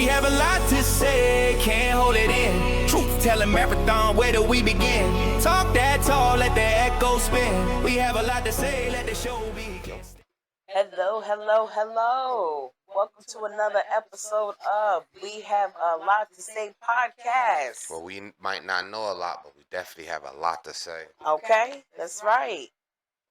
have a lot to say, can't hold it in. Truth telling marathon, where do we begin? Talk that tall, let the echo spin. We have a lot to say, let the show begin. Hello, hello, hello. Welcome to another episode of We Have a Lot to Say podcast. Well, we might not know a lot, but we definitely have a lot to say. Okay, that's right.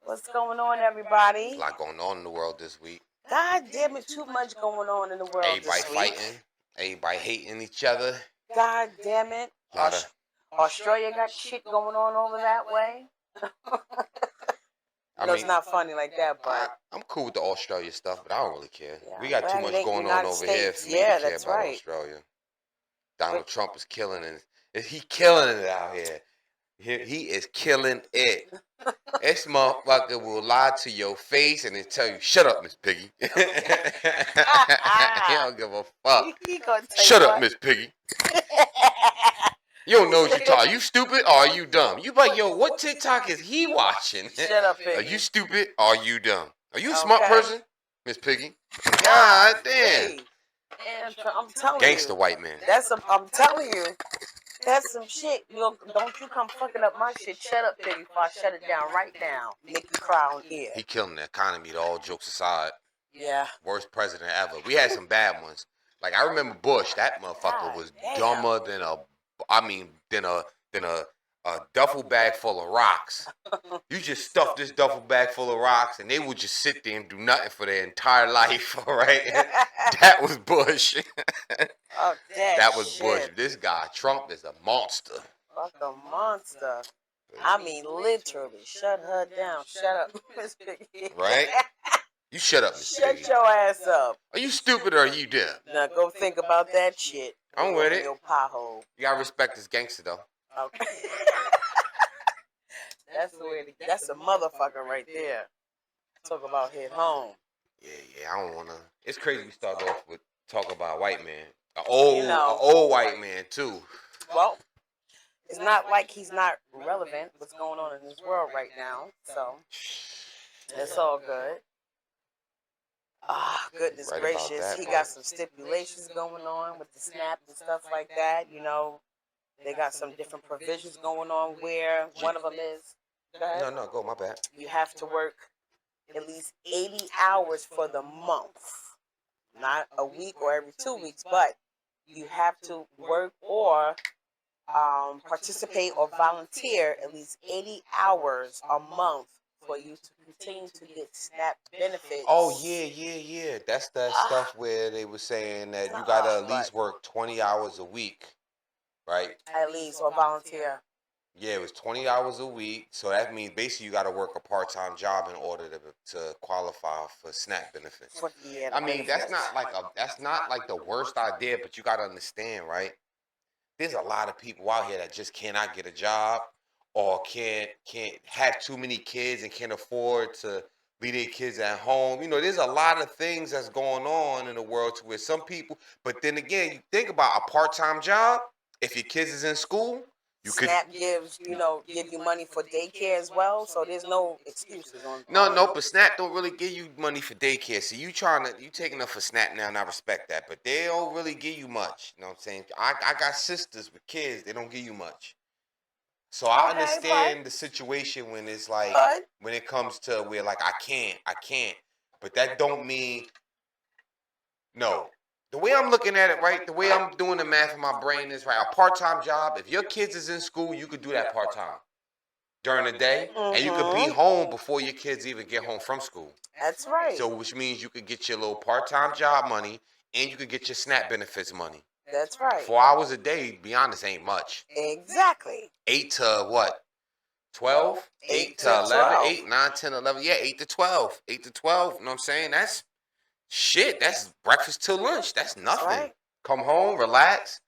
What's going on, everybody? A lot going on in the world this week. God damn it, too much going on in the world Everybody this week. fighting, everybody hating each other. God damn it. Australia got shit going on over that way. It's not funny like that, but I'm cool with the Australia stuff, but I don't really care. Yeah, We got too much going on over here for me to care about Australia. Donald Trump is killing it. He killing it out here. He is killing it. This motherfucker will lie to your face and then tell you, "Shut up, Miss Piggy." He don't give a fuck. Shut up, Miss Piggy. You don't know what you're talking. Are you stupid or are you dumb? You like, yo, what TikTok is he watching? Shut up, Piggy. Are you stupid or are you dumb? Are you a smart person, Miss Piggy? God damn. And I'm telling Gangster you. white man. I'm telling you. That's some shit. Don't you come fucking up my shit. Shut up, Piggy, before I shut it down right now. Make you cry on here. He killing the economy, all jokes aside. Yeah. Worst president ever. We had some bad ones. Like, I remember Bush. That motherfucker was dumber than a duffel bag full of rocks. You just stuff this duffel bag full of rocks, and they would just sit there and do nothing for their entire life, all right? That was Bush. Oh, that was Bush. This guy, Trump, is a monster. Fuck a monster. I mean, literally. Shut her down. Shut up, Miss Piggy. Right? You shut up, Miss Piggy. Shut your ass up. Are you stupid or are you dumb? Now go think about that shit. I'm with it. Your pothole. You gotta respect this gangster, though. Okay. That's a motherfucker right there. Talk about hit home. Yeah, I don't wanna. It's crazy we start off with talk about a white man. An old white man, too. Well, it's not like he's not relevant what's going on in this world right now. So, it's all good. Ah, goodness gracious. He got some stipulations going on with the SNAP and stuff like that. You know, they got some different provisions going on where one of them is. No, go, my bad. You have to work at least 80 hours for the month. Not a week or every 2 weeks, but you have to work or participate or volunteer at least 80 hours a month for you to continue to get SNAP benefits. Oh, yeah. That's that stuff where they were saying that you got to at least work 20 hours a week, right? At least, or volunteer. Yeah, it was 20 hours a week. So that means basically you got to work a part-time job in order to qualify for SNAP benefits. I mean, that's not like the worst idea, but you got to understand, right? There's a lot of people out here that just cannot get a job or can't have too many kids and can't afford to leave their kids at home. You know, there's a lot of things that's going on in the world to where some people, but then again, you think about a part-time job, if your kids is in school, SNAP gives, give you money for daycare as well, so there's no excuses on. No, but SNAP don't really give you money for daycare. So you taking up for SNAP now, and I respect that, but they don't really give you much. You know what I'm saying? I got sisters with kids, they don't give you much. So I understand the situation when it's like when it comes to where like I can't, but that don't mean no. The way I'm looking at it, right, the way I'm doing the math in my brain is, right, a part-time job, if your kids is in school, you could do that part-time during the day, and you could be home before your kids even get home from school. That's right. So which means you could get your little part-time job money, and you could get your SNAP benefits money. That's right. 4 hours a day, to be honest, ain't much. Exactly. 8 to what? 12? 8 to 11? 8, 9, 10, 11. Yeah, 8 to 12. 8 to 12, you know what I'm saying? That's shit, that's breakfast till lunch. That's nothing. Right. Come home, relax.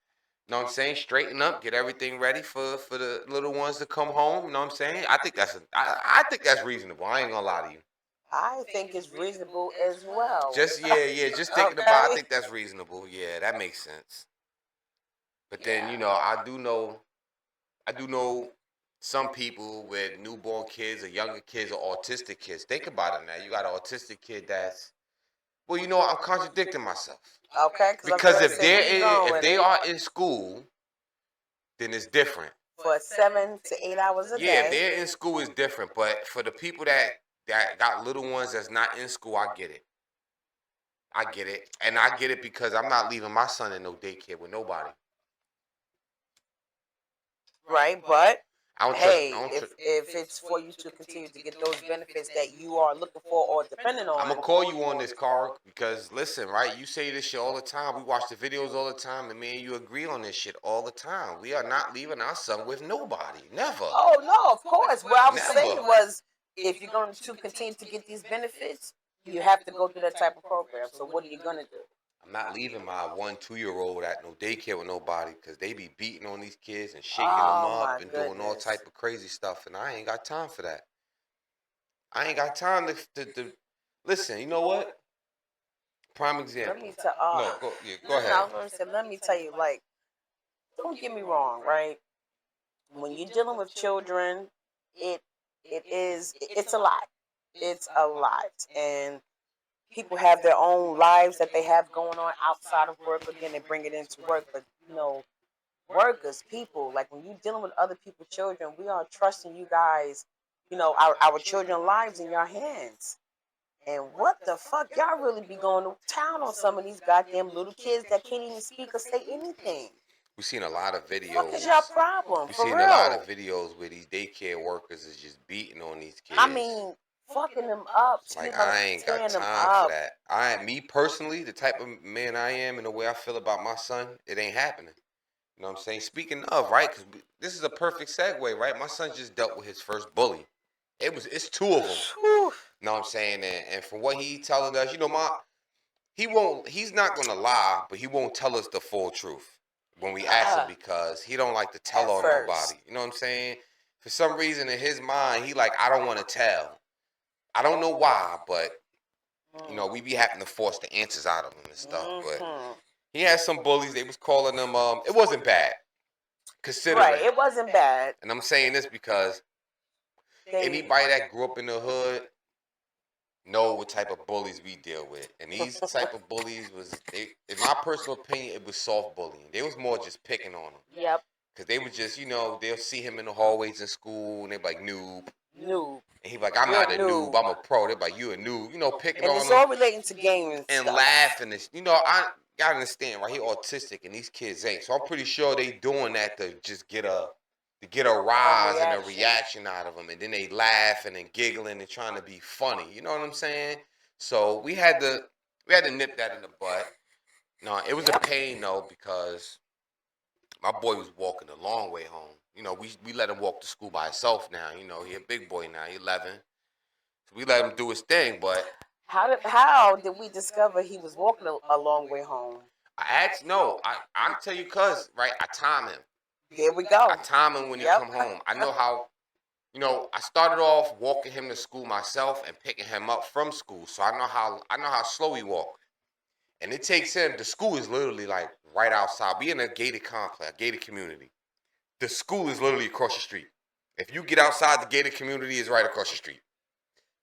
You know what I'm saying? Straighten up, get everything ready for the little ones to come home. You know what I'm saying? I think that's reasonable. I ain't gonna lie to you. I think it's reasonable as well. Just thinking about it, I think that's reasonable. Yeah, that makes sense. But then, I do know some people with newborn kids or younger kids or autistic kids. Think about it now. You got an autistic kid that's, well, I'm contradicting myself. Okay, Because if they are in school, then it's different. for 7 to 8 hours a Yeah, if day. they're in school, it's different. But for the people that got little ones that's not in school, I get it. I get it, and I get it because I'm not leaving my son in no daycare with nobody. Right, but I don't hey, trust. if it's for you to continue to get those benefits that you are looking for or depending on, I'm gonna call you on this, Carl, because listen, right? You say this shit all the time. We watch the videos all the time, and me and you agree on this shit all the time. We are not leaving our son with nobody. Never. Oh no, of course. What I was Never. saying was, if you're going to continue to get these benefits, you have to go through that type of program. So what are you gonna do? I'm not leaving my 1-2-year-old at no daycare with nobody because they be beating on these kids and shaking Oh, them my up and doing all goodness. type of crazy stuff, and I ain't got time for that. I ain't got time to listen. You know what? Prime example. Let me tell. No, go No, ahead. I was gonna say, let me tell you, like, don't get me wrong, right? When you're dealing with children, it's a lot. It's a lot, and people have their own lives that they have going on outside of work. Again, they bring it into work, but workers, people, like when you're dealing with other people's children, we are trusting you guys, our children's lives in your hands. And what the fuck, y'all really be going to town on some of these goddamn little kids that can't even speak or say anything. We've seen a lot of videos. What is your problem? We've For seen real. a lot of videos where these daycare workers is just beating on these kids. I mean, fucking them up. Like, I ain't got time for that. Me personally, the type of man I am and the way I feel about my son, it ain't happening. You know what I'm saying? Speaking of, right? Because this is a perfect segue, right? My son just dealt with his first bully. It's 2 of them. You know what I'm saying? And from what he telling us, he's not gonna lie, but he won't tell us the full truth when we ask him because he don't like to tell on nobody. You know what I'm saying? For some reason in his mind, he like, I don't want to tell. I don't know why, but we be having to force the answers out of him and stuff. But he had some bullies. They was calling them. It wasn't bad, considering. Right, it wasn't bad. And I'm saying this because anybody that grew up in the hood know what type of bullies we deal with. And these type of bullies in my personal opinion, it was soft bullying. They was more just picking on him. Yep. Because they would just, they'll see him in the hallways in school and they be like, noob. Noob. And he be like, I'm not a noob, I'm a pro. They be like, you a noob. Picking on him. And it's all relating to games and laughing. I gotta understand, right? He autistic and these kids ain't. So I'm pretty sure they doing that to just get a rise and a reaction out of them. And then they laughing and giggling and trying to be funny. You know what I'm saying? So we had to nip that in the butt. No, it was a pain though because my boy was walking a long way home. We let him walk to school by himself now. He a big boy now. He 11. So we let him do his thing, but how did we discover he was walking a long way home? I'll tell you cuz, right? I time him. There we go. I time him when he come home. I know how, I started off walking him to school myself and picking him up from school. So I know how slow he walk. And it takes him, the school is literally like right outside. We in a gated complex, a gated community. The school is literally across the street. If you get outside the gated community, it's right across the street.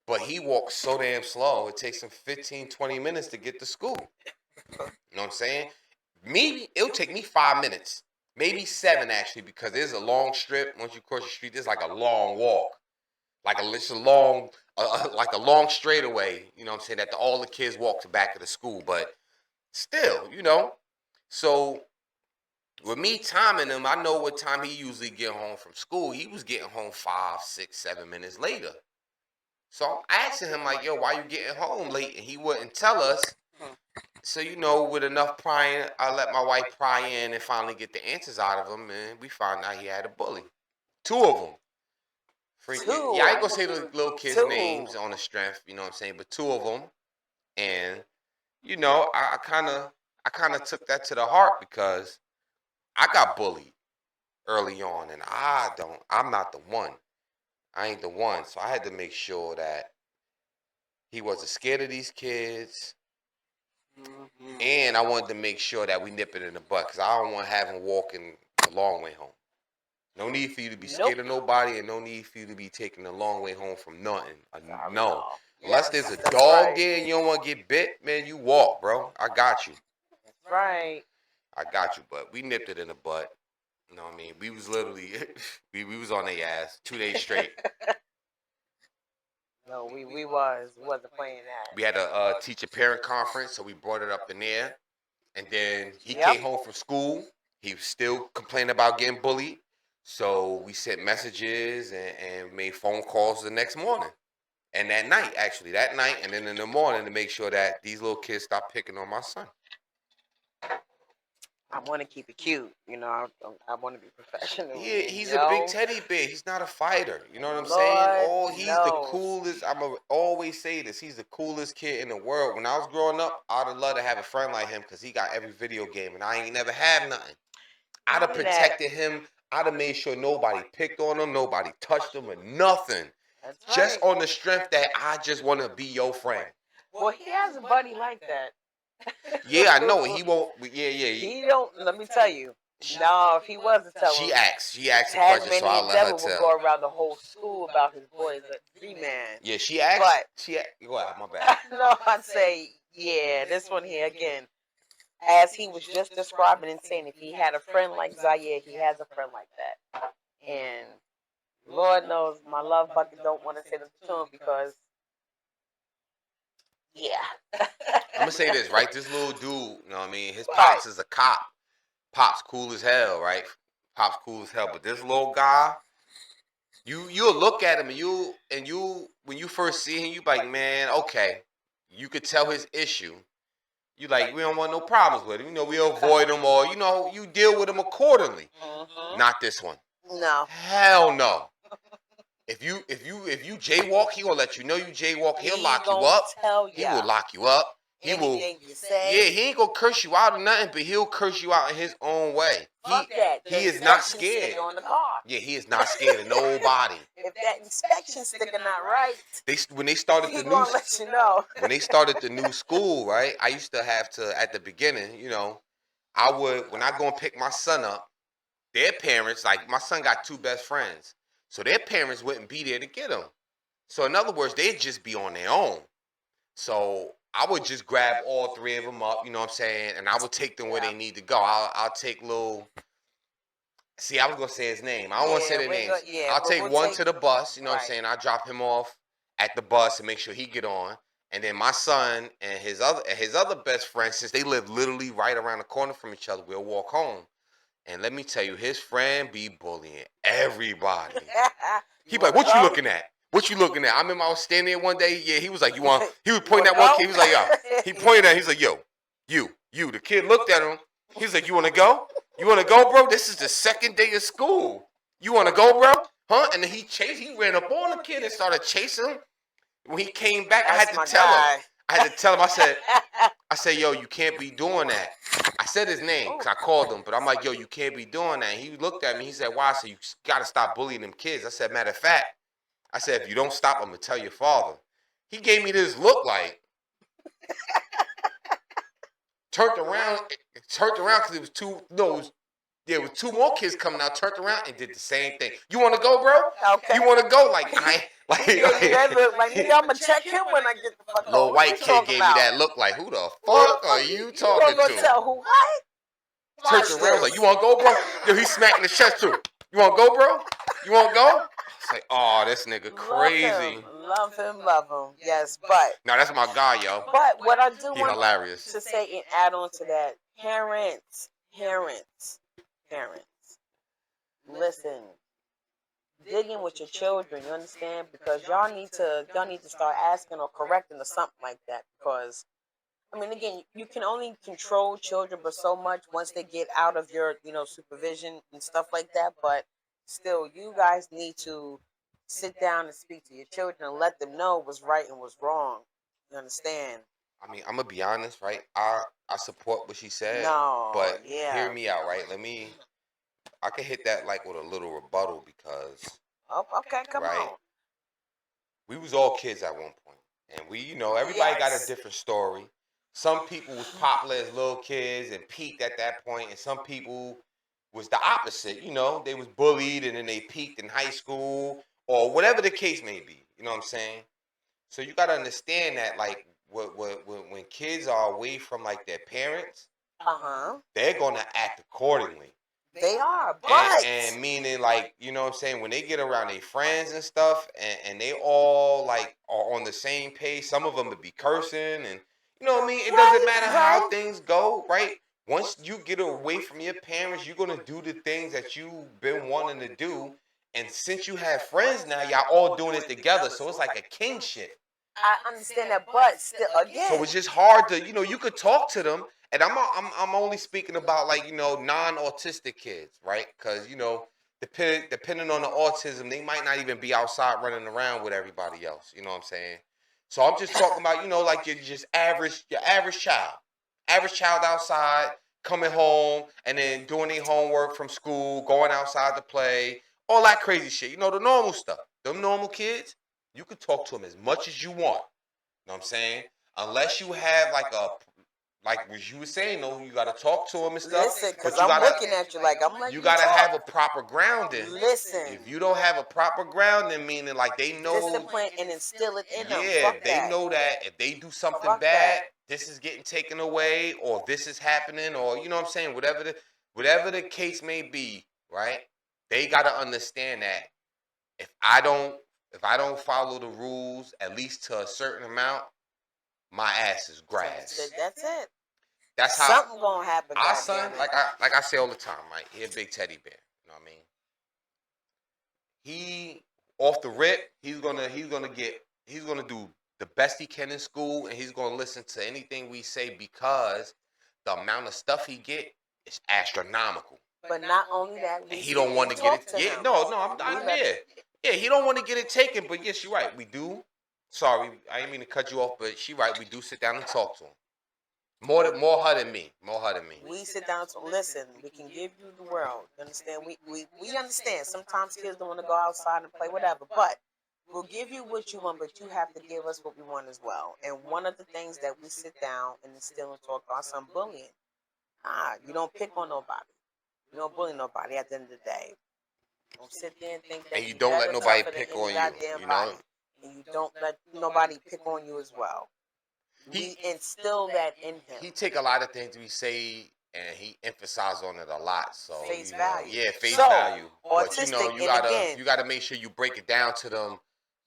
But he walks so damn slow, it takes him 15, 20 minutes to get to school. You know what I'm saying? It'll take me 5 minutes. Maybe 7 actually, because there's a long strip. Once you cross the street, there's like a long walk. It's a long, like a long straightaway, you know what I'm saying, that all the kids walk to back of the school. But still, So with me timing him, I know what time he usually get home from school. He was getting home 5, 6, 7 minutes later. So I'm asking him like, yo, why you getting home late? And he wouldn't tell us. So, with enough prying, I let my wife pry in and finally get the answers out of him. And we found out he had a bully. 2 of them. Freaking, yeah, I ain't gonna say the little kids' names on the strength, you know what I'm saying? But 2 of them. And, I kind of took that to the heart because I got bullied early on, and I'm not the one. I ain't the one. So I had to make sure that he wasn't scared of these kids. Mm-hmm. And I wanted to make sure that we nip it in the butt because I don't want to have him walking a long way home. No need for you to be scared of nobody, and no need for you to be taking a long way home from nothing. No. Unless there's a dog there and you don't want to get bit, man, you walk, bro. I got you. Right. I got you, but we nipped it in the butt. You know what I mean? We was literally, we was on their ass 2 days straight. No, we wasn't playing that. We had a teacher-parent conference, so we brought it up in there. And then he Yep. came home from school. He was still complaining about getting bullied. So we sent messages and made phone calls the next morning. And that night, actually, and then in the morning to make sure that these little kids stop picking on my son. I want to keep it cute, you know. I want to be professional. He's you a big know? teddy bear. He's not a fighter. You know what I'm Lord saying? Oh, he's the knows. coolest. Always say this. He's the coolest kid in the world. When I was growing up, I'd have loved to have a friend like him because he got every video game, and I ain't never had nothing. I'd have protected him. I'd have made sure nobody picked on him, nobody touched him, or nothing. That's Just right. on the strength that I just want to be your friend. Well, he has a buddy like that. Yeah, I know. He won't. Yeah. He don't. Let me tell you. No, if he wasn't telling. She asked a question, so Tasmanian I'll let her Devil would tell. go around the whole school about his boy as a G-man. Yeah, she asked. Go ahead, my bad. No, I'd say, yeah, this one here again. As he was just describing and saying, if he had a friend like Zaire, he has a friend like that. And Lord knows my love bucket don't want to say this to him because, yeah. I'm gonna say this, right? This little dude, you know what I mean? His pops is a cop. Pop's cool as hell, right? Pop's cool as hell. But this little guy, you'll look at him and you when you first see him, you like, man, okay. You could tell his issue. You like, we don't want no problems with him. You know, we avoid him or, you know, you deal with him accordingly. Mm-hmm. Not this one. No. Hell no. If you jaywalk, he gonna let you know you jaywalk. He'll lock you up. He will lock you up. He will. You say. Yeah, he ain't gonna curse you out or nothing, but he'll curse you out in his own way. He is not scared. On the car. Yeah, he is not scared of nobody. If that inspection's sticking out right, When they started he the gonna new let you know. when they started the new school, right? I used to have to at the beginning, you know, I would when I go and pick my son up, their parents, like my son got 2 best friends, so their parents wouldn't be there to get him. So in other words, they'd just be on their own. So I would just grab all 3 of them up, you know what I'm saying, and I would take them where they need to go. I'll take little. See, I was gonna say his name. I don't want to say their names. I'll take one to the bus, you know what I'm saying. I drop him off at the bus and make sure he get on. And then my son and his other best friend, since they live literally right around the corner from each other, we'll walk home. And let me tell you, his friend be bullying everybody. He be like, "What you looking at? What you looking at?" I remember I was standing there one day. Yeah, he was like, "You want?" He was pointing at one kid. He was like, "Yo." He pointed at. He's like, "Yo, you." The kid looked at him. He was like, "You want to go? You want to go, bro? This is the 2nd day of school. You want to go, bro? Huh?" And then he ran up on the kid and started chasing him. When he came back, I had to tell him. I said, "Yo, you can't be doing that." I said his name because I called him, but I'm like, "Yo, you can't be doing that." And he looked at me. He said, "Why?" I said, "You got to stop bullying them kids." I said, "Matter of fact," I said, "if you don't stop, I'm gonna tell your father." He gave me this look like. Turned around because it was 2. No, there was 2 more kids coming out. Turned around and did the same thing. You want to go, bro? Okay. You want to go? Like I'm gonna check him when I get the fuck home. Little white kid gave me that look like, who the fuck are you talking to? Tell who what? Turned around like, you want to go, bro? Yo, he's smacking the chest too. You want to go, bro? You want to go? It's like, oh, this nigga crazy. Love him. Yes, but. No, that's my guy, yo. But what I do want hilarious. to say and add on to that, parents, listen, dig in with your children. You understand? Because y'all need to start asking or correcting or something like that. Because, I mean, again, you can only control children but so much once they get out of your, supervision and stuff like that. But still, you guys need to sit down and speak to your children and let them know what's right and what's wrong. You understand? I mean, I'm gonna be honest, right? I support what she said, but hear me out, right? I can hit that like with a little rebuttal because. Oh, okay, come on. We was all kids at one point, and everybody got a different story. Some people was popular as little kids and peaked at that point, and some people was the opposite. They was bullied and then they peaked in high school or whatever the case may be. You know what I'm saying? So you got to understand that, like, when kids are away from like their parents, they're gonna act accordingly. They are, but And meaning, like, you know what I'm saying, when they get around their friends and stuff, and they all like are on the same page, some of them would be cursing, and you know what I mean, it doesn't matter how things go, right? Once you get away from your parents, you're gonna do the things that you've been wanting to do, and since you have friends now, y'all all doing it together, so it's like a kingship. I understand that, but still, again, So it's just hard to, you know, you could talk to them, and I'm only speaking about, like, you know, non-autistic kids, right? Because, you know, depending on the autism, they might not even be outside running around with everybody else. You know what I'm saying? So I'm just talking about, you know, like your average child outside, coming home, and then doing their homework from school, going outside to play, all that crazy shit. You know, the normal stuff. Them normal kids, you can talk to them as much as you want. You know what I'm saying? Unless you have like what you were saying, though, you gotta talk to them and stuff. listen, because but I'm looking at you like I'm letting you gotta talk. have a proper grounding. Listen, If you don't have a proper grounding, meaning like they know, discipline and instill it in them. yeah, Fuck they that. know that if they do something Fuck bad, that. this is getting taken away, or this is happening, or you know what I'm saying, whatever the case may be, right? They gotta understand that if I don't follow the rules at least to a certain amount, my ass is grass. That's it. That's how Something gonna happen. our goddamn son, it. like I say all the time, right? He a big teddy bear. You know what I mean? He off the rip, he's gonna do the best he can in school, and he's gonna listen to anything we say because the amount of stuff he get is astronomical. But not only that, And he don't want to get it. Yeah, no, yeah. He don't want to get it taken. But yes, you're right. We do. Sorry, I didn't mean to cut you off, but she right. We do sit down and talk to him. More her than me. We sit down to listen. We can give you the world. You understand? We understand. Sometimes kids don't want to go outside and play, whatever. But we'll give you what you want, but you have to give us what we want as well. And one of the things that we sit down and instill and talk about some bullying. You don't pick on nobody. You don't bully nobody at the end of the day. You don't sit there and think that and you don't let nobody pick on you. You know? And you don't let nobody pick on you as well. We instill that in him. He take a lot of things we say and he emphasizes on it a lot. So face value. value. Yeah, face value. But Autistic, you gotta make sure you break it down to them.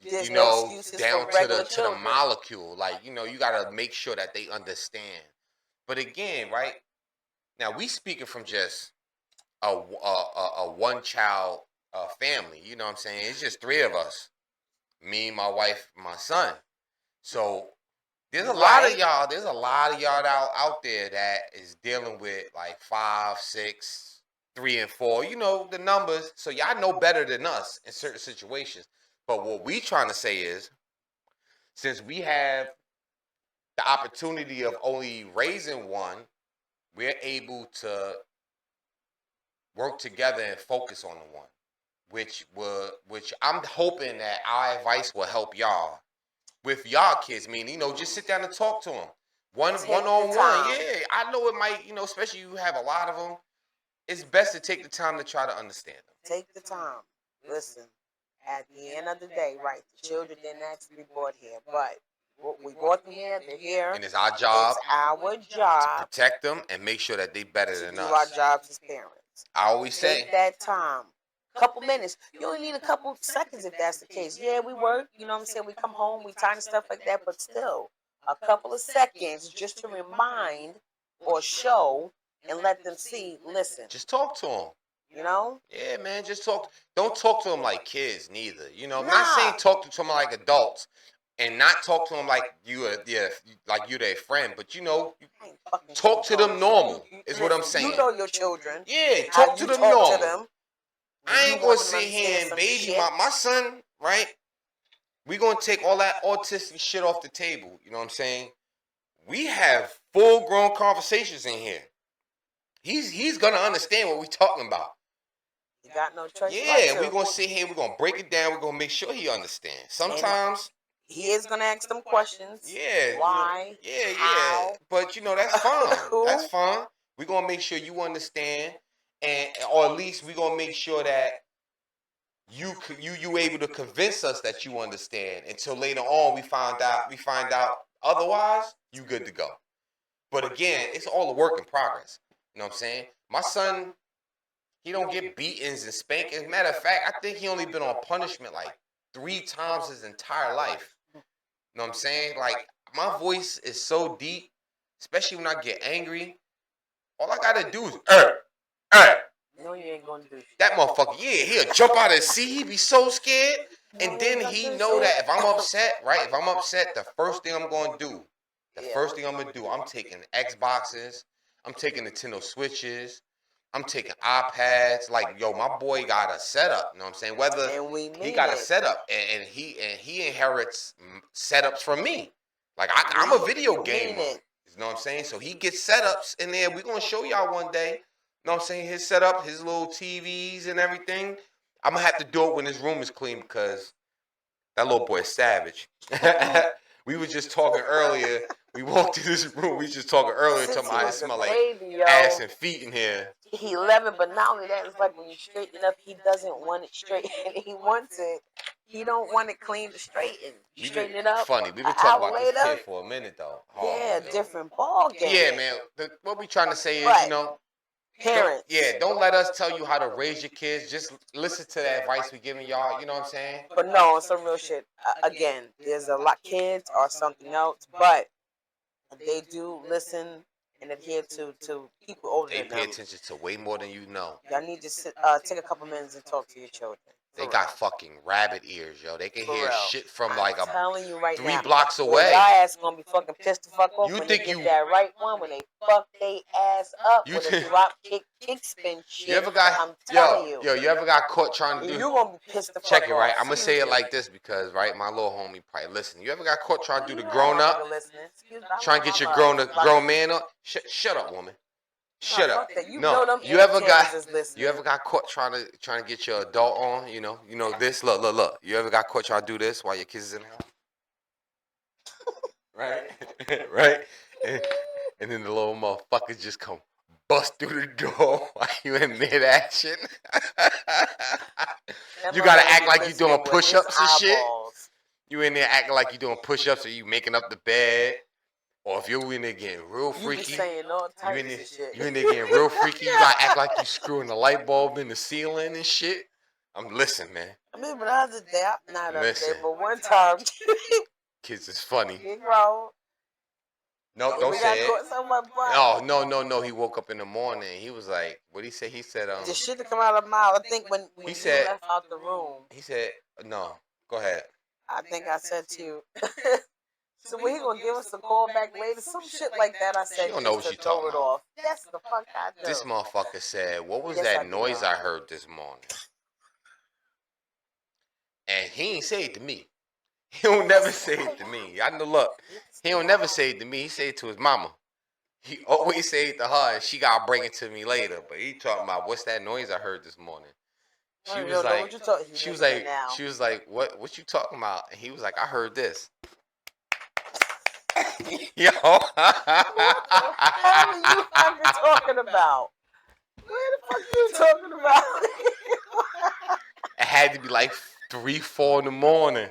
There's no excuses down for to the children. molecule. Like, you gotta make sure that they understand. But again, right now we speaking from just a one child family. You know what I'm saying? It's just three of us, me, my wife, my son. So there's a lot of y'all. There's a lot of y'all out there that is dealing with like 5, 6, 3, and 4. You know the numbers, so y'all know better than us in certain situations. But what we trying to say is, since we have the opportunity of only raising one, we're able to work together and focus on the one, which I'm hoping that our advice will help y'all with y'all kids. Meaning, just sit down and talk to them one on one. Yeah, I know it might, especially you have a lot of them. It's best to take the time to try to understand them. Take the time. Listen, at the end of the day, right? The children didn't ask to be brought here, but we brought them here. They're here, and it's our job. It's our job to protect them and make sure that they better than us. Do our jobs as parents. I always say take that time. Couple minutes. You only need a couple seconds if that's the case. Yeah, we work. You know what I'm saying? We come home, we time stuff like that, but still, a couple of seconds just to remind or show and let them see. Listen. Just talk to them. You know? Yeah, man. Just talk. Don't talk to them like kids, neither. I'm not saying talk to them like adults, and not talk to them like you're their friend. But talk to them normal is what I'm saying. You know your children. Yeah, talk to them normal. I ain't gonna sit here and baby my son, right? We gonna take all that autistic shit off the table. You know what I'm saying? We have full grown conversations in here. He's gonna understand what we talking about. You got no choice. Yeah, we're gonna sit here, we're gonna break it down, we're gonna make sure he understands. Sometimes he is gonna ask them questions. Yeah. Why? Yeah. How? But that's fun. That's fun. We're gonna make sure you understand. Or at least we're gonna make sure that you able to convince us that you understand until later on we find out otherwise, you good to go. But again, it's all a work in progress. You know what I'm saying? My son, he don't get beatings and spankings. Matter of fact, I think he only been on punishment like 3 times his entire life. You know what I'm saying? Like, my voice is so deep, especially when I get angry. All I gotta do is, No, you ain't gonna do shit. that motherfucker, yeah, he'll jump out of his seat. He be so scared. And then he know that if I'm upset, right? If I'm upset, the first thing I'm gonna do, I'm taking Xboxes, I'm taking Nintendo Switches, I'm taking iPads. Like, yo, my boy got a setup. You know what I'm saying? Whether he got a setup, and he inherits setups from me. Like, I'm a video gamer. You know what I'm saying? So he gets setups in there. We're gonna show y'all one day. You know what I'm saying? His setup, his little TVs and everything. I'm gonna have to do it when his room is clean because that little boy is savage. We were just talking earlier. We walked in this room. We was just talking earlier, talking about it smell like ass and feet in here. He 11, but not only that, it's like when you straighten it up, he doesn't want it straight. He wants it. He don't want it clean to straighten. You straighten it up. Funny, we been talking about this kid for a minute though. Yeah, different ball game. Yeah, man. What we trying to say is, you know, parents. Don't let us tell you how to raise your kids. Just listen to the advice we giving y'all. You know what I'm saying? But no, some real shit. Again, there's a lot kids or something else, but they do listen and adhere to people older than them. They pay attention to way more than you know. Y'all need to take a couple minutes and talk to your children. They got fucking rabbit ears, yo. They can hear shit from like I'm telling you right 3 now, blocks away. Your ass gonna be fucking pissed the fuck off You when think they get that right one, when they fuck they ass up with a drop kick spin shit. You ever got, I'm telling you. you ever got caught trying to do? You gonna be pissed the fuck Check it, off. right? I'm gonna say it like this because, right, my little homie probably listen. You ever got caught trying to do the grown up? Trying to get your grown man up? Shut up, woman. Shut up. No, you ever got caught trying to get your adult on? You know this. Look. You ever got caught trying to do this while your kids is in the house? Right, right. And then the little motherfuckers just come bust through the door while you in mid action. You gotta act like you doing push-ups and shit. You in there acting like you doing push-ups or you making up the bed. Or if you're in there getting real freaky, you in there getting real freaky, you gotta act like you screwing the light bulb in the ceiling and shit. Listen, man. I mean, but the other day, not the other day, but one time. Kids is funny. Bro. No, don't say it. No. He woke up in the morning. He was like, what did he say? He said, the shit to come out of the mouth. I think when he said, you left out the room. He said, no. Go ahead. I think I said to you. So when he gonna give us a call back later, some shit like that. I said, you don't know what she talking about. Yes, the fuck I do. This motherfucker said, what was that noise I heard this morning? And he ain't say it to me. He don't never say it to me. I know, look, he don't never say it to me. He say it to his mama. He always say it to her, and she gotta bring it to me later. But he talking about, what's that noise I heard this morning? She was like, what you talking about? And he was like, I heard this. Yo. What the hell are you fucking talking about? Where the fuck are you talking about? It had to be like 3, 4 in the morning.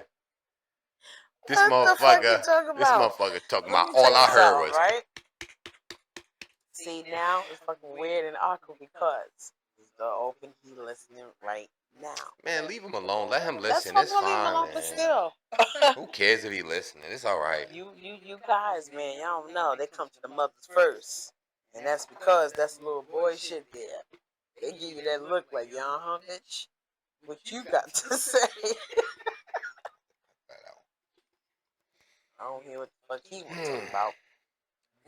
This motherfucker talking about all I heard was. Right? See, now it's fucking weird and awkward because he's the open, he listening right now. Man, leave him alone. Let him listen. It's fine, man. But still. Who cares if he listening? It's all right. You guys, man, y'all don't know. They come to the mothers first. And that's because that's little boy shit there. They give you that look like, huh, bitch? What you got to say? I don't hear what the fuck he was talking about.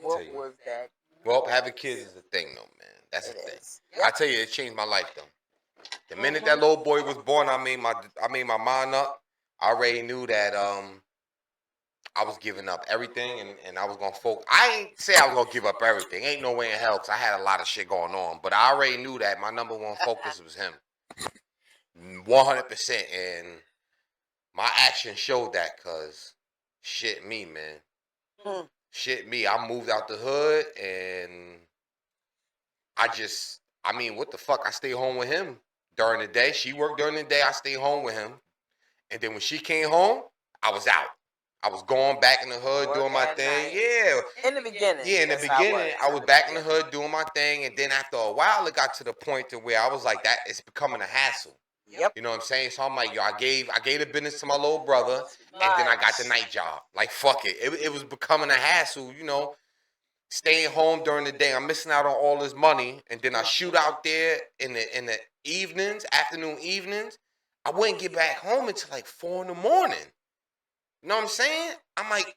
What was that? Well, having kids is a thing, though, man. That's the thing. Yep. I tell you, it changed my life, though. The minute that little boy was born, I made my mind up. I already knew that I was giving up everything, and I was gonna focus. I ain't say I was gonna give up everything. Ain't no way in hell, cause I had a lot of shit going on. But I already knew that my number one focus was him, 100%. And my action showed that, cause shit me, man. Shit me. I moved out the hood, and what the fuck? I stayed home with him during the day. She worked during the day. I stayed home with him. And then when she came home, I was out. I was going back in the hood Work doing my at thing. night. Yeah. In the beginning. Yeah, in the that's how it beginning, I was in back in the hood doing my thing, and then after a while, it got to the point to where I was like, that it's becoming a hassle. Yep. You know what I'm saying? So I'm like, yo, I gave the business to my little brother, and then I got the night job. Like, fuck it. It was becoming a hassle, you know, staying home during the day. I'm missing out on all this money, and then I shoot out there in the evenings, afternoon evenings. I wouldn't get back home until like 4 in the morning. You know what I'm saying? I'm like,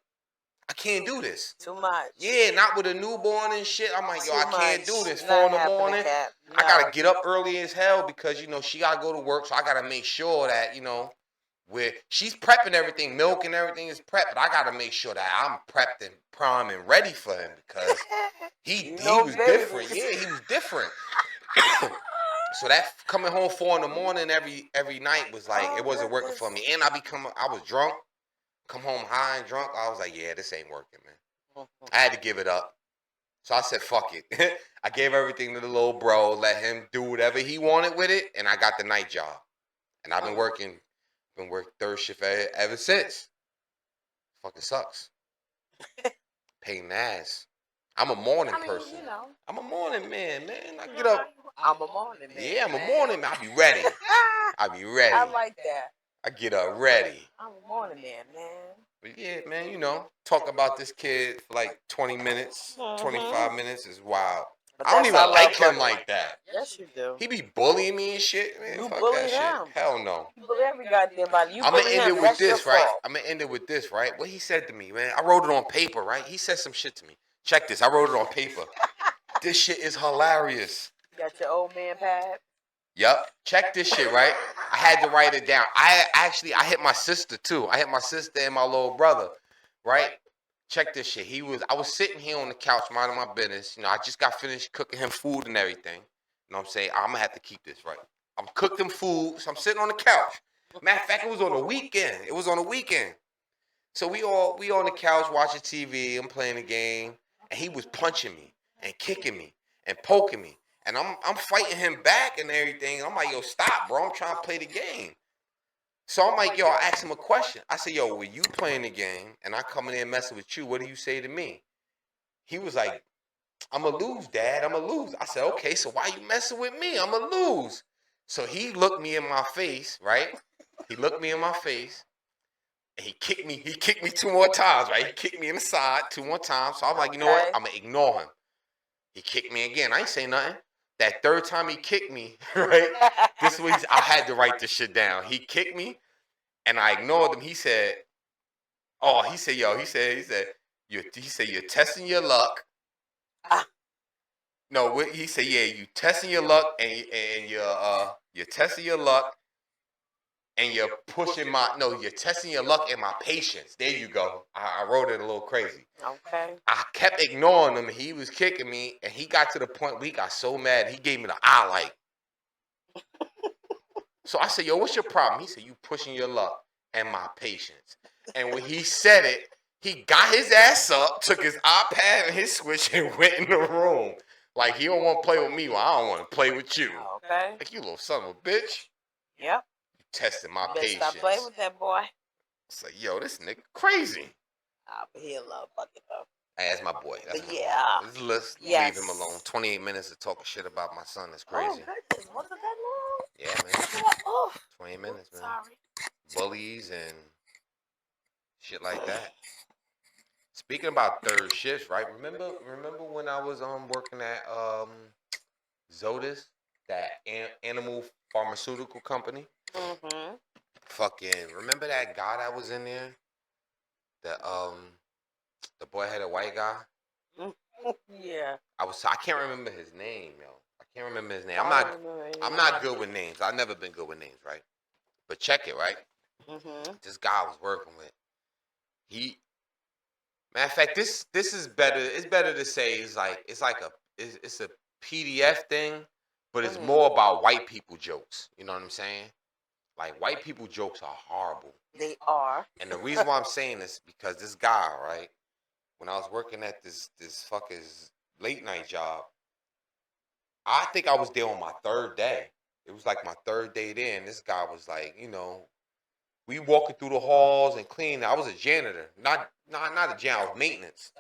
I can't do this. Too much. Yeah, not with a newborn and shit. I'm like, yo, I can't do this. 4 in the morning. No. I gotta get up early as hell because, you know, she gotta go to work. So I gotta make sure that, you know, where she's prepping everything, milk and everything is prepped. But I gotta make sure that I'm prepped and prime and ready for him because he was different. Yeah, he was different. So that coming home 4 in the morning every night was like, it wasn't working for me. And I was drunk, come home high and drunk. I was like, yeah, this ain't working, man. I had to give it up. So I said, fuck it. I gave everything to the little bro, let him do whatever he wanted with it, and I got the night job. And I've been working third shift ever since. Fucking sucks. Pain in the ass. I'm a morning person. You know. I'm a morning man. I get up. I'm a morning man. Yeah, I'm a morning man. I'll be ready. I'll be ready. I like that. I get up ready. I'm a morning man. But yeah, man, you know, talk about this kid for like 20 minutes, 25 minutes is wild. But I don't that's even how like love him like that. Yes, you do. He be bullying me and shit, man. You Fuck bully that him. shit. Hell no. You bully every goddamn body. You I'm gonna bully end him. it with That's this, your right? fault. I'm gonna end it with this, right? What he said to me, man. I wrote it on paper, right? He said some shit to me. Check this. I wrote it on paper. This shit is hilarious. You got your old man pad. Yup. Check this shit, right? I had to write it down. I hit my sister too. I hit my sister and my little brother, right? Check this shit. I was sitting here on the couch minding my business. You know, I just got finished cooking him food and everything. You know what I'm saying? I'm gonna have to keep this right. I'm cooking food, so I'm sitting on the couch. Matter of fact, it was on the weekend. So we on the couch watching TV. I'm playing the game, and he was punching me and kicking me and poking me. And I'm fighting him back and everything. I'm like, yo, stop, bro. I'm trying to play the game. So I'm like, yo, I asked him a question. I said, yo, when you playing the game and I come in there messing with you, what do you say to me? He was like, I'm going to lose, Dad. I'm going to lose. I said, okay, so why you messing with me? I'm going to lose. So he looked me in my face, right? He looked me in my face. And he kicked me 2 more times, right? He kicked me in the side 2 more times. So I'm like, you know what? I'm going to ignore him. He kicked me again. I ain't say nothing. That third time he kicked me, right? This was I had to write this shit down. He kicked me, and I ignored him. He said, you're testing your luck. No, he said, yeah, you testing your luck, and you're testing your luck, and you're testing your luck and my patience. There you go. I wrote it a little crazy. Okay. I kept ignoring him. He was kicking me, and he got to the point where he got so mad, he gave me the eye light. So I said, yo, what's your problem? He said, you pushing your luck and my patience. And when he said it, he got his ass up, took his iPad and his switch, and went in the room. Like, he don't want to play with me, well, I don't want to play with you. Okay. Like, you little son of a bitch. Yep. You testing my Better patience. stop playing with that boy. It's like, yo, this nigga crazy. But he a little bucket though. Hey, that's my boy. That's my Yeah. boy. Let's Yes. leave him alone. 28 minutes of talking shit about my son. That's crazy. Oh, goodness. Wasn't that long? Yeah, man. Oh. 20 minutes, man. Sorry. Bullies and shit like that. Speaking about third shifts, right? Remember when I was working at Zotis, that animal pharmaceutical company? Mm-hmm. Fucking remember that guy that was in there? The boy-headed white guy? Yeah. I can't remember his name, yo. I can't remember his name. I'm not good with names. I've never been good with names, right? But check it, right? Mm-hmm. This guy I was working with, matter of fact, this is better. It's better to say it's a PDF thing, but it's more about white people jokes. You know what I'm saying? Like, white people jokes are horrible. They are. And the reason why I'm saying this because this guy, right? When I was working at this fucker's late night job, I think I was there on my 3rd day. It was like my 3rd day there, and this guy was like, you know, We walking through the halls and cleaning. I was a janitor, not a janitor. I was maintenance.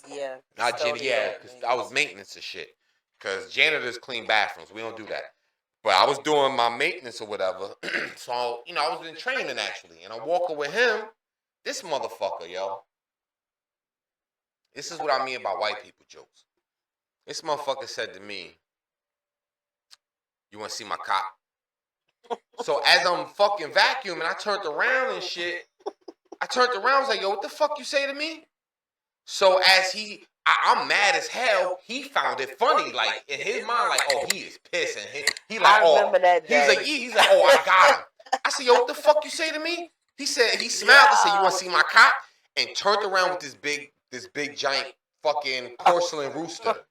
Yeah. Not janitor, yeah, because I was maintenance and shit. Because janitors clean bathrooms. We don't do that. But I was doing my maintenance or whatever. So, you know, I was in training actually. And I'm walking with him. This motherfucker, yo. This is what I mean by white people jokes. This motherfucker said to me, "You want to see my cock?" So as I'm fucking vacuuming, I turned around and shit. I was like, "Yo, what the fuck you say to me?" So as I'm mad as hell. He found it funny, like in his mind, like, "Oh, he is pissed," and he like, I remember that day. He's like, "Oh, I got him." I said, "Yo, what the fuck you say to me?" He said, he smiled and said, "You want to see my cock?" And turned around with this big giant fucking porcelain rooster.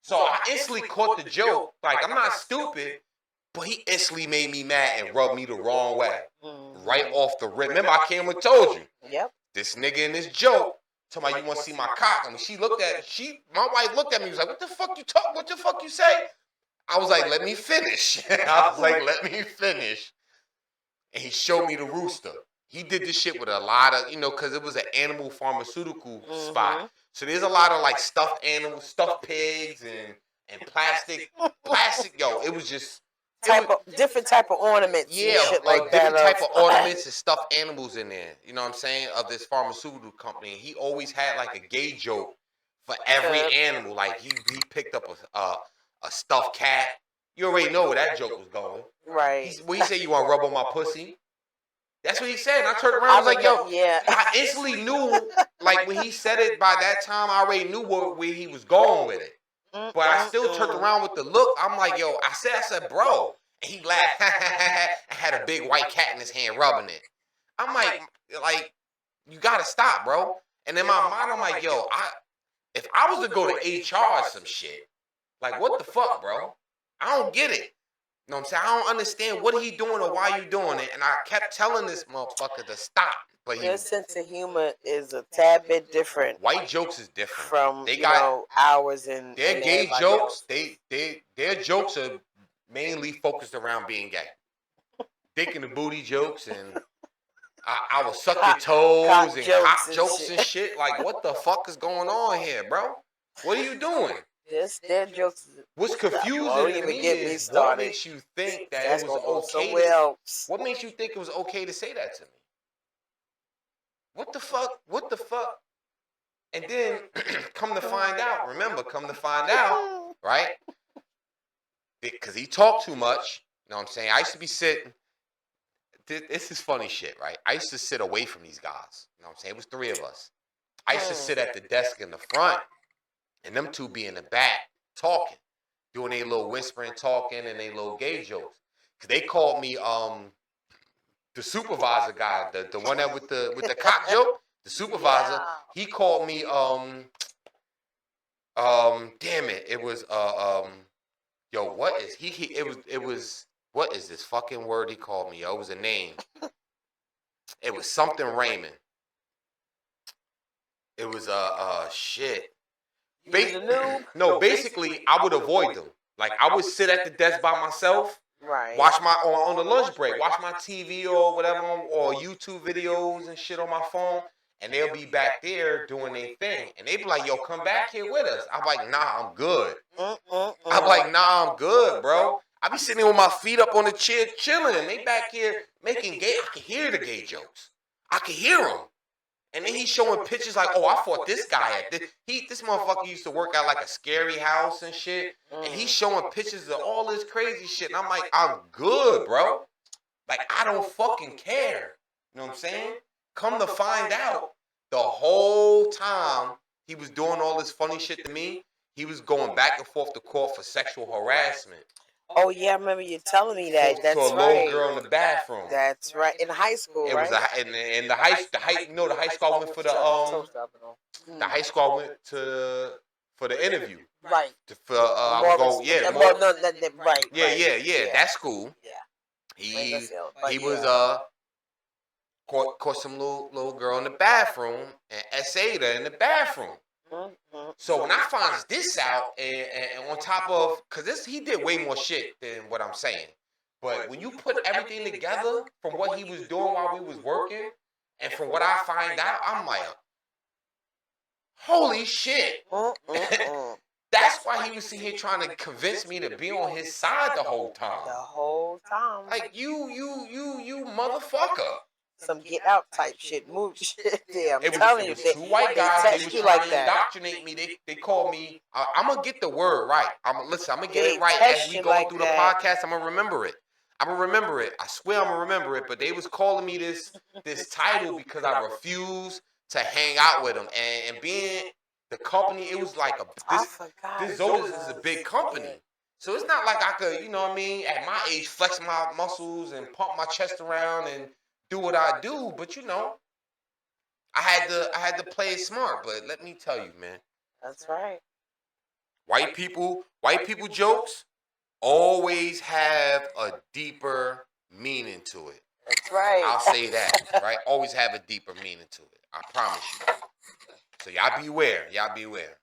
So I instantly caught the joke. Like, I'm not stupid, but he instantly made me mad and rubbed me the wrong way, right off the rip. Remember, I came and told you. Yep. This nigga in this joke. Tell me, "You want to see my cock?" I mean, my wife looked at me, was like, "What the fuck you talk? What the fuck you say?" I was like, "Let me finish." "Let me finish." And he showed me the rooster. He did this shit with a lot of, because it was an animal pharmaceutical spot. So there's a lot of like stuffed animals, stuffed pigs, and plastic. Yo, it was just Different type of ornaments. yeah, and shit like that different type of ornaments and stuffed animals in there. You know what I'm saying? Of this pharmaceutical company. He always had like a gay joke for every animal. Like he picked up a stuffed cat. You already know where that joke was going. Right. When he said, "You want to rub on my pussy?" That's what he said. And I turned around, I was like, "Yo," I instantly knew, like when he said it, by that time I already knew where he was going with it. But I still turned around with the look. I'm like, "Yo," I said, "Bro." And he laughed, and had a big white cat in his hand rubbing it. I'm like, you gotta stop, bro. And in my mind, I'm like, "Yo, if I was to go to HR or some shit, like, what the fuck, bro? I don't get it. You know what I'm saying? I don't understand what he doing or why you doing it." And I kept telling this motherfucker to stop. But Your sense of humor is a tad bit different. White jokes is different. From ours and their and gay jokes. Else. Their jokes are mainly focused around being gay. Dick and the booty jokes and I will suck your toes and cock jokes and shit. Like, what the fuck is going on here, bro? What are you doing? Their jokes. What's confusing to me is what makes you think that it was okay? What makes you think it was okay to say that to me? What the fuck? What the fuck? And then come to find out, right? Because he talked too much. You know what I'm saying? I used to be sitting. This is funny shit, right? I used to sit away from these guys. You know what I'm saying? It was 3 of us. I used to sit at the desk in the front, and them 2 be in the back talking, doing a little whispering, talking, and they little gay jokes. Cause they called me the supervisor guy, the one that with the cock joke, the supervisor. Yeah. He called me damn it, it was yo, what is he it was what is this fucking word he called me? Yo, it was a name. It was something Raymond. It was shit. No, basically I would avoid them. Like I would sit at the desk by myself. Right. Watch on the lunch break, watch my TV or whatever, or YouTube videos and shit on my phone, and they'll be back there doing their thing, and they be like, "Yo, come back here with us." I'm like, "Nah, I'm good." I'm like, "Nah, I'm good, bro." I be sitting with my feet up on the chair, chilling, and they back here making gay. I can hear the gay jokes. I can hear them. And then he's showing pictures like, "Oh, I fought this guy at this." This motherfucker used to work out like a scary house and shit. And he's showing pictures of all this crazy shit. And I'm like, I'm good, bro. Like, I don't fucking care. You know what I'm saying? Come to find out, the whole time he was doing all this funny shit to me, he was going back and forth to court for sexual harassment. Oh yeah, I remember you telling me that. That's right. To a little girl in the bathroom. That's right. In high school, it right? It was in the high school I went for the high school I went to for the interview. Right. Right. Yeah. That school. Yeah. He was caught some little girl in the bathroom and essayed her in the bathroom. So when I find this out, and on top of, because he did way more shit than what I'm saying. But when you put everything together from what he was doing while we was working, and from what I find out, I'm like, holy shit. That's why he was sitting here trying to convince me to be on his side the whole time. The whole time. Like, you motherfucker. Some get out type shit, move shit there. I'm It telling you, was two white guys. They was you trying like to that. indoctrinate me. They called me. I'm gonna get the word right. I'm gonna get They it right test as we you go like through that. the podcast. I'm gonna remember it. I swear I'm gonna remember it. But they was calling me this title because I refused to hang out with them, and being the company, it was like I forgot. this Zodas is a big company. So it's not like I could, you know what I mean, at my age, flex my muscles and pump my chest around and do what I do. But you know, I had to play it smart. But let me tell you, man, That's right. white people jokes always have a deeper meaning to it. That's right. I'll say that, right? Always have a deeper meaning to it. I promise you. So y'all beware. Y'all beware.